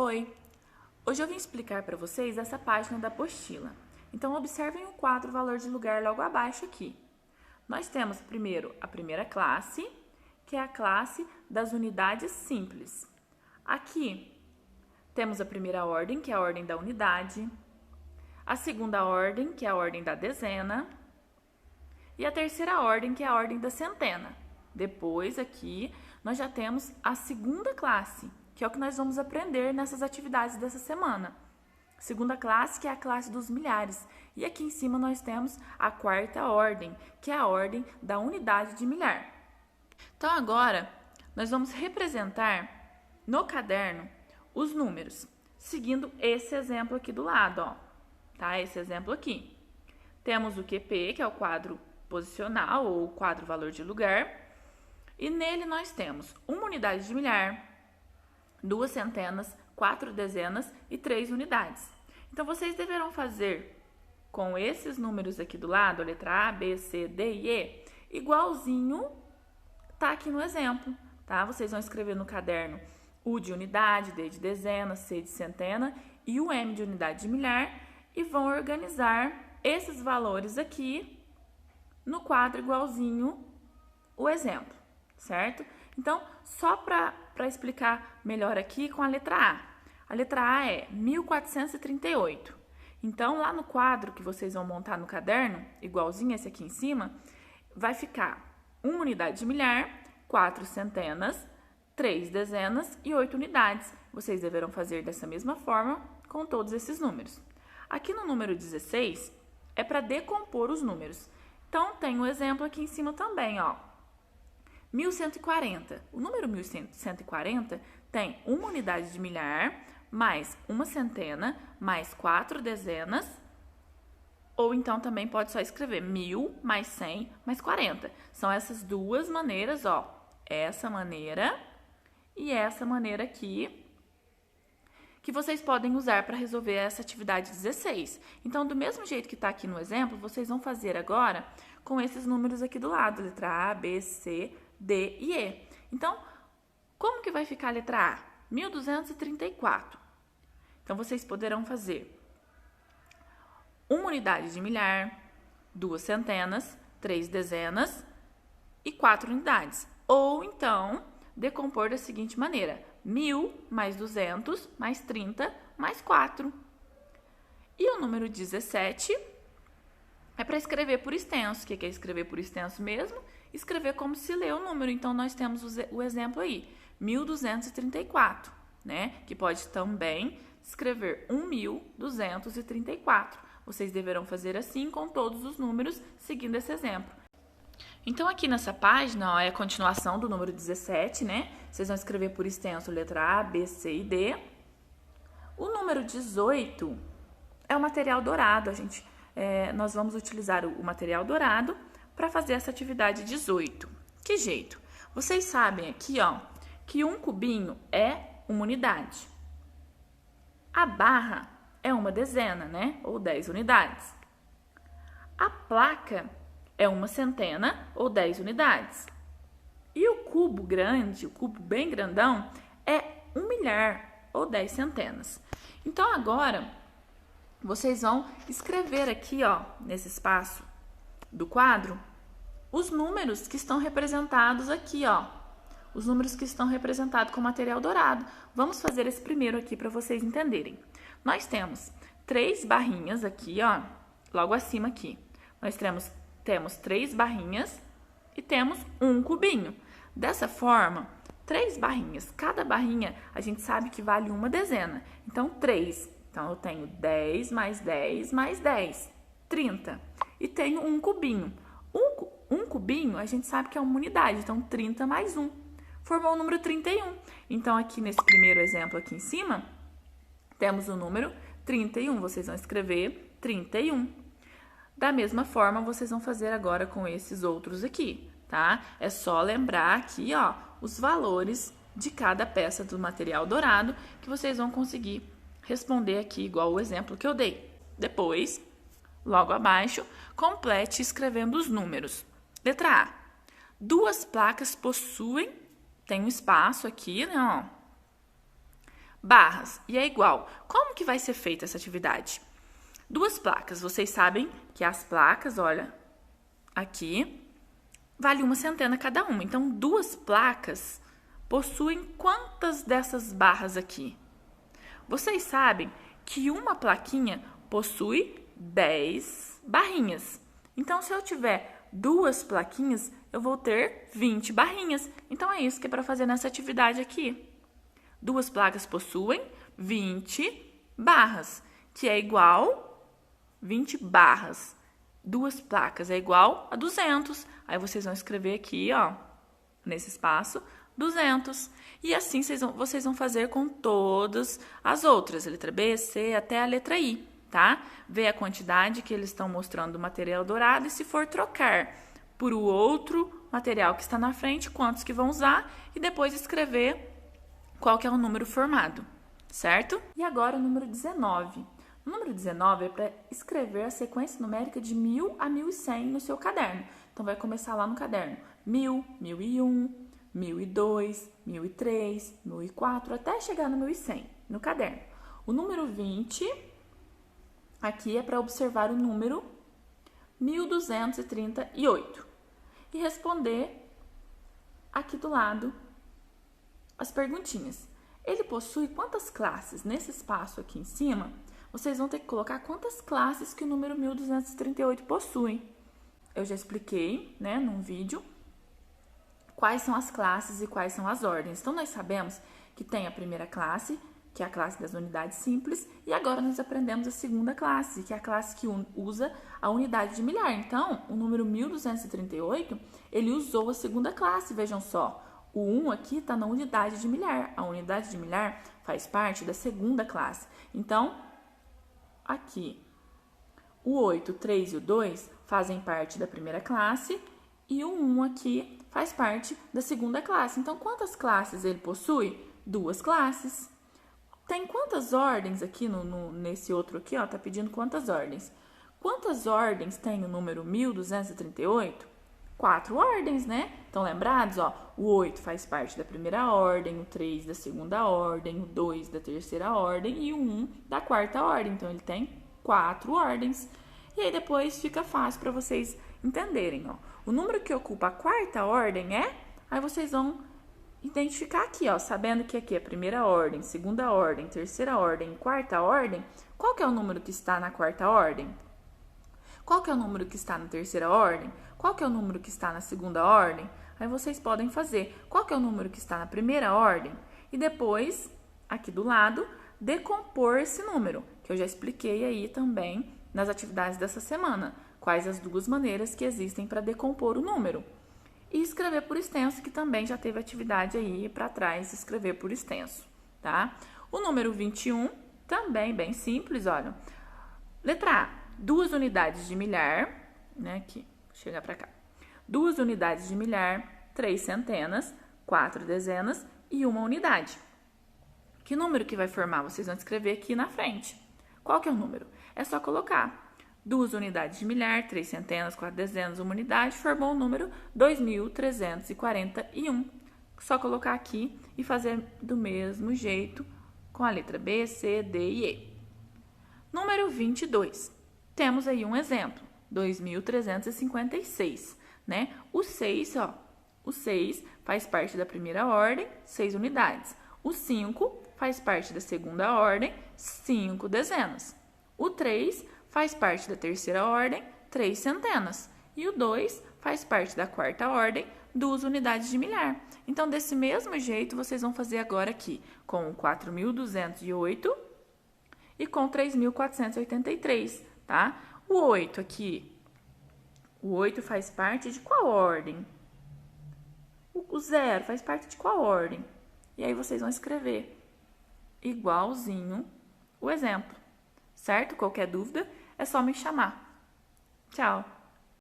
Oi! Hoje eu vim explicar para vocês essa página da apostila. Então, observem o quadro valor de lugar logo abaixo aqui. Nós temos primeiro a primeira classe, que é a classe das unidades simples. Aqui temos a primeira ordem, que é a ordem da unidade, a segunda ordem, que é a ordem da dezena, e a terceira ordem, que é a ordem da centena. Depois, aqui, nós já temos a segunda classe, que é o que nós vamos aprender nessas atividades dessa semana. Segunda classe, que é a classe dos milhares. E aqui em cima nós temos a quarta ordem, que é a ordem da unidade de milhar. Então, agora, nós vamos representar no caderno os números, seguindo esse exemplo aqui do lado, ó. Tá? Esse exemplo aqui. Temos o QP, que é o quadro posicional, ou quadro valor de lugar. E nele nós temos uma unidade de milhar, 2 centenas, 4 dezenas e 3 unidades. Então, vocês deverão fazer com esses números aqui do lado, a letra A, B, C, D e E, igualzinho tá aqui no exemplo, tá? Vocês vão escrever no caderno U de unidade, D de dezena, C de centena e o M de unidade de milhar e vão organizar esses valores aqui no quadro igualzinho o exemplo, certo? Então, só para explicar melhor aqui com a letra A. A letra A é 1438. Então, lá no quadro que vocês vão montar no caderno, igualzinho esse aqui em cima, vai ficar 1 unidade de milhar, 4 centenas, 3 dezenas e 8 unidades. Vocês deverão fazer dessa mesma forma com todos esses números. Aqui no número 16, é para decompor os números. Então, tem um exemplo aqui em cima também, ó. 1140. O número 1140 tem uma unidade de milhar, mais uma centena, mais 4 dezenas, ou então também pode só escrever 1000 mais 100 mais 40. São essas duas maneiras, ó. Essa maneira e essa maneira aqui, que vocês podem usar para resolver essa atividade 16. Então, do mesmo jeito que está aqui no exemplo, vocês vão fazer agora com esses números aqui do lado, letra A, B, C, D e E. Então, como que vai ficar a letra A? 1234. Então, vocês poderão fazer uma unidade de milhar, 2 centenas, 3 dezenas e 4 unidades. Ou, então, decompor da seguinte maneira: 1000 mais 200 mais 30 mais 4. E o número 17 é para escrever por extenso. O que é escrever por extenso mesmo? Escrever como se lê o número. Então, nós temos o exemplo aí, 1234, né? Que pode também escrever 1234. Vocês deverão fazer assim com todos os números, seguindo esse exemplo. Então, aqui nessa página, ó, é a continuação do número 17, né? Vocês vão escrever por extenso letra A, B, C e D. O número 18 é o material dourado. Nós vamos utilizar o material dourado para fazer essa atividade 18. Que jeito? Vocês sabem aqui, ó, que um cubinho é uma unidade. A barra é uma dezena, né? Ou 10 unidades. A placa é uma centena ou 10 unidades. E o cubo grande, o cubo bem grandão, é 1 milhar ou 10 centenas. Então, agora, vocês vão escrever aqui, ó, nesse espaço do quadro, os números que estão representados aqui, ó. Os números que estão representados com material dourado. Vamos fazer esse primeiro aqui para vocês entenderem. Nós temos 3 barrinhas aqui, ó, logo acima aqui. Nós temos 3 barrinhas e temos um cubinho. Dessa forma, 3 barrinhas. Cada barrinha a gente sabe que vale uma dezena. Então, 3. Então, eu tenho 10 mais 10 mais 10, 30. E tenho um cubinho. Um cubinho a gente sabe que é uma unidade. Então, 30 mais 1. Formou o número 31. Então, aqui nesse primeiro exemplo aqui em cima, temos o número 31. Vocês vão escrever 31. Da mesma forma, vocês vão fazer agora com esses outros aqui, tá? É só lembrar aqui, ó, os valores de cada peça do material dourado que vocês vão conseguir responder aqui igual o exemplo que eu dei. Depois, logo abaixo, complete escrevendo os números. Letra A. 2 placas possuem, tem um espaço aqui, né, ó, barras, e é igual. Como que vai ser feita essa atividade? 2 placas, vocês sabem que as placas, olha, aqui, vale 1 centena cada uma. Então, 2 placas possuem quantas dessas barras aqui? Vocês sabem que uma plaquinha possui 10 barrinhas. Então, se eu tiver 2 plaquinhas, eu vou ter 20 barrinhas. Então, é isso que é para fazer nessa atividade aqui. 2 placas possuem 20 barras, que é igual 20 barras. 2 placas é igual a 200. Aí vocês vão escrever aqui, ó, nesse espaço, 200. E assim vocês vão fazer com todas as outras, letra B, C, até a letra I, tá? Vê a quantidade que eles estão mostrando do material dourado e se for trocar por o outro material que está na frente, quantos que vão usar e depois escrever qual que é o número formado, certo? E agora o número 19. O número 19 é para escrever a sequência numérica de 1000 a 1100 no seu caderno. Então, vai começar lá no caderno. 1000, 1001, 1002, 1003, 1004, até chegar no 1100 no caderno. O número 20, aqui é para observar o número 1238 e responder aqui do lado as perguntinhas. Ele possui quantas classes? Nesse espaço aqui em cima, vocês vão ter que colocar quantas classes que o número 1238 possui. Eu já expliquei, né, num vídeo, quais são as classes e quais são as ordens. Então, nós sabemos que tem a primeira classe, que é a classe das unidades simples, e agora nós aprendemos a segunda classe, que é a classe que usa a unidade de milhar. Então, o número 1238, ele usou a segunda classe, vejam só. O 1 aqui está na unidade de milhar. A unidade de milhar faz parte da segunda classe. Então, aqui, o 8, o 3 e o 2 fazem parte da primeira classe e o 1 aqui faz parte da segunda classe. Então, quantas classes ele possui? 2 classes. Tem quantas ordens aqui nesse outro aqui, ó? Tá pedindo quantas ordens? Quantas ordens tem o número 1238? 4 ordens, né? Estão lembrados? Ó, o 8 faz parte da primeira ordem, o 3 da segunda ordem, o 2 da terceira ordem e o 1 da quarta ordem. Então, ele tem 4 ordens. E aí, depois fica fácil para vocês entenderem, ó. O número que ocupa a quarta ordem é... Aí, vocês vão identificar aqui, ó, sabendo que aqui é primeira ordem, segunda ordem, terceira ordem e quarta ordem. Qual que é o número que está na quarta ordem? Qual que é o número que está na terceira ordem? Qual que é o número que está na segunda ordem? Aí vocês podem fazer. Qual que é o número que está na primeira ordem? E depois, aqui do lado, decompor esse número, que eu já expliquei aí também nas atividades dessa semana. Quais as 2 maneiras que existem para decompor o número. E escrever por extenso, que também já teve atividade aí para trás, escrever por extenso, tá? O número 21, também bem simples, olha. Letra A, 2 unidades de milhar, né, aqui, chega para cá. 2 unidades de milhar, 3 centenas, 4 dezenas e 1 unidade. Que número que vai formar? Vocês vão escrever aqui na frente. Qual que é o número? É só colocar 2 unidades de milhar, 3 centenas, 4 dezenas, 1 unidade, formou o número 2.341. Só colocar aqui e fazer do mesmo jeito com a letra B, C, D e E. Número 22. Temos aí um exemplo, 2.356, né? O 6, ó, o 6 faz parte da primeira ordem, 6 unidades. O 5 faz parte da segunda ordem, 5 dezenas. O 3 faz parte da terceira ordem, 3 centenas. E o 2 faz parte da quarta ordem, 2 unidades de milhar. Então, desse mesmo jeito, vocês vão fazer agora aqui com o 4.208 e com 3.483, tá? O 8 aqui, o 8 faz parte de qual ordem? O 0 faz parte de qual ordem? E aí, vocês vão escrever igualzinho o exemplo, certo? Qualquer dúvida, é só me chamar. Tchau!